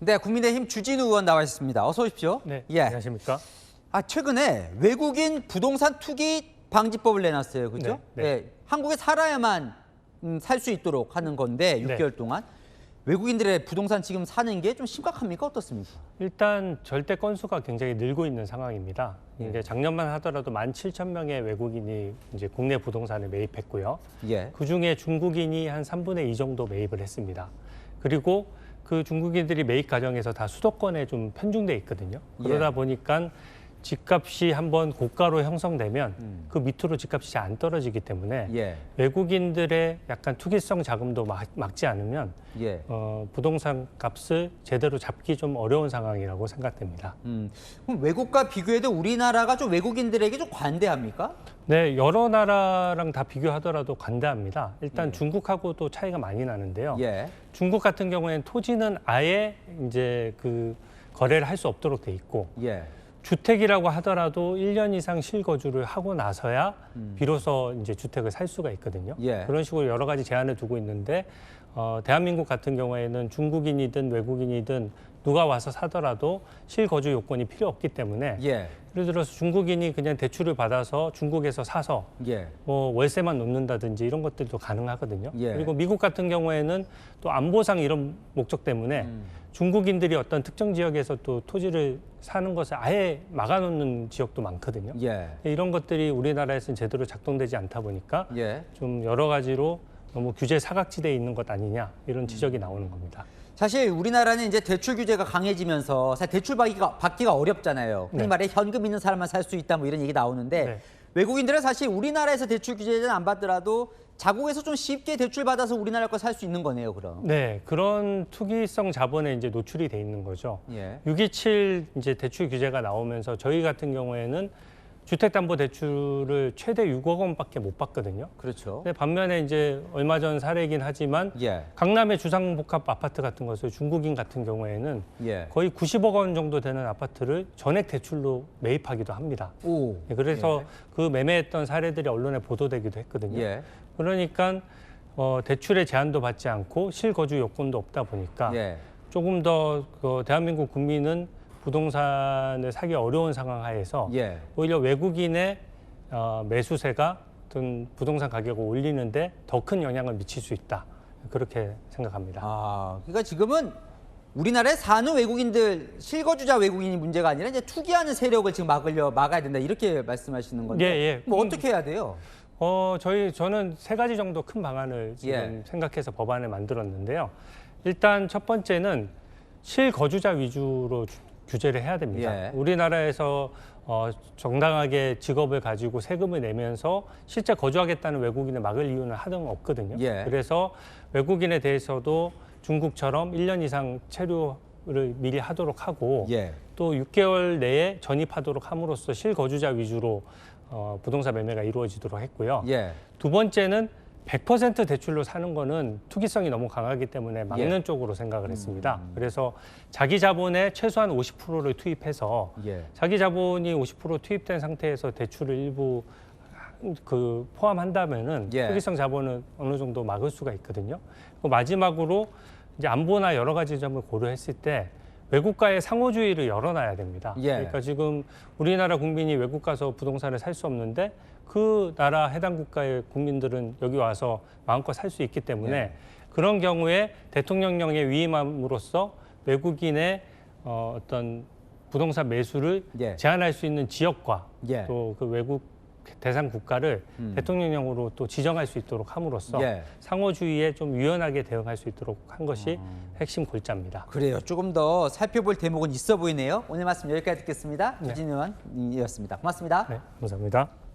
네, 국민의힘 주진우 의원 나와 있습니다. 어서 오십시오. 네, 예. 안녕하십니까? 최근에 외국인 부동산 투기 방지법을 내놨어요. 그죠? 네, 네. 예, 한국에 살아야만 살 수 있도록 하는 건데 6개월 동안. 외국인들의 부동산 지금 사는 게 좀 심각합니까? 어떻습니까? 일단 절대 건수가 굉장히 늘고 있는 상황입니다. 이제 작년만 하더라도 17,000명의 외국인이 이제 국내 부동산에 매입했고요. 예. 그중에 중국인이 한 3분의 2 정도 매입을 했습니다. 그리고 그 중국인들이 매입 과정에서 다 수도권에 좀 편중돼 있거든요. 그러다 보니까 집값이 한번 고가로 형성되면 그 밑으로 집값이 잘 안 떨어지기 때문에 예. 외국인들의 약간 투기성 자금도 막지 않으면 예. 부동산 값을 제대로 잡기 좀 어려운 상황이라고 생각됩니다. 그럼 외국과 비교해도 우리나라가 좀 외국인들에게 좀 관대합니까? 네, 여러 나라랑 다 비교하더라도 관대합니다. 일단 중국하고도 차이가 많이 나는데요. 예. 중국 같은 경우에는 토지는 아예 이제 그 거래를 할 수 없도록 돼 있고 예. 주택이라고 하더라도 1년 이상 실거주를 하고 나서야 비로소 이제 주택을 살 수가 있거든요. 예. 그런 식으로 여러 가지 제한을 두고 있는데 대한민국 같은 경우에는 중국인이든 외국인이든 누가 와서 사더라도 실거주 요건이 필요 없기 때문에 예. 예를 들어서 중국인이 그냥 대출을 받아서 중국에서 사서 예. 뭐 월세만 놓는다든지 이런 것들도 가능하거든요. 예. 그리고 미국 같은 경우에는 또 안보상 이런 목적 때문에 중국인들이 어떤 특정 지역에서 또 토지를 사는 것을 아예 막아놓는 지역도 많거든요. 예. 이런 것들이 우리나라에서는 제대로 작동되지 않다 보니까 예. 좀 여러 가지로 너무 규제 사각지대에 있는 것 아니냐 이런 지적이 나오는 겁니다. 사실 우리나라는 이제 대출 규제가 강해지면서 사실 대출 받기가 어렵잖아요. 흔히 네. 말해 현금 있는 사람만 살 수 있다 뭐 이런 얘기 나오는데 네. 외국인들은 사실 우리나라에서 대출 규제는 안 받더라도 자국에서 좀 쉽게 대출 받아서 우리나라 거 살 수 있는 거네요, 그럼. 네, 그런 투기성 자본에 이제 노출이 돼 있는 거죠. 예. 627 이제 대출 규제가 나오면서 저희 같은 경우에는 주택담보대출을 최대 6억 원밖에 못 받거든요. 그렇죠. 근데 반면에 이제 얼마 전 사례이긴 하지만 예. 강남의 주상복합 아파트 같은 것을 중국인 같은 경우에는 예. 거의 90억 원 정도 되는 아파트를 전액 대출로 매입하기도 합니다. 오. 그래서 그 매매했던 사례들이 언론에 보도되기도 했거든요. 예. 그러니까 대출의 제한도 받지 않고 실거주 요건도 없다 보니까 예. 조금 더 대한민국 국민은 부동산을 사기 어려운 상황 하에서 예. 오히려 외국인의 매수세가 어떤 부동산 가격을 올리는데 더 큰 영향을 미칠 수 있다. 그렇게 생각합니다. 그러니까 지금은 우리나라에 사는 외국인들, 실거주자 외국인이 문제가 아니라 이제 투기하는 세력을 지금 막아야 된다. 이렇게 말씀하시는 건데. 예. 뭐 어떻게 해야 돼요? 저는 세 가지 정도 큰 방안을 지금 예. 생각해서 법안을 만들었는데요. 일단 첫 번째는 실거주자 위주로 규제를 해야 됩니다. 예. 우리나라에서 정당하게 직업을 가지고 세금을 내면서 실제 거주하겠다는 외국인을 막을 이유는 하등 없거든요. 예. 그래서 외국인에 대해서도 중국처럼 1년 이상 체류를 미리 하도록 하고 예. 또 6개월 내에 전입하도록 함으로써 실거주자 위주로 부동산 매매가 이루어지도록 했고요. 예. 두 번째는 100% 대출로 사는 거는 투기성이 너무 강하기 때문에 막는 쪽으로 생각을 했습니다. 그래서 자기 자본의 최소한 50%를 투입해서 예. 자기 자본이 50% 투입된 상태에서 대출을 일부 포함한다면은 예. 투기성 자본은 어느 정도 막을 수가 있거든요. 그리고 마지막으로 이제 안보나 여러 가지 점을 고려했을 때 외국과의 상호주의를 열어놔야 됩니다. 예. 그러니까 지금 우리나라 국민이 외국 가서 부동산을 살 수 없는데 그 나라 해당 국가의 국민들은 여기 와서 마음껏 살 수 있기 때문에 예. 그런 경우에 대통령령에 위임함으로써 외국인의 어떤 부동산 매수를 예. 제한할 수 있는 지역과 예. 또 그 외국 대상 국가를 대통령령으로 또 지정할 수 있도록 함으로써 예. 상호주의에 좀 유연하게 대응할 수 있도록 한 것이 핵심 골자입니다. 그래요. 조금 더 살펴볼 대목은 있어 보이네요. 오늘 말씀 여기까지 듣겠습니다. 네. 주진우 의원이었습니다. 고맙습니다. 네, 감사합니다.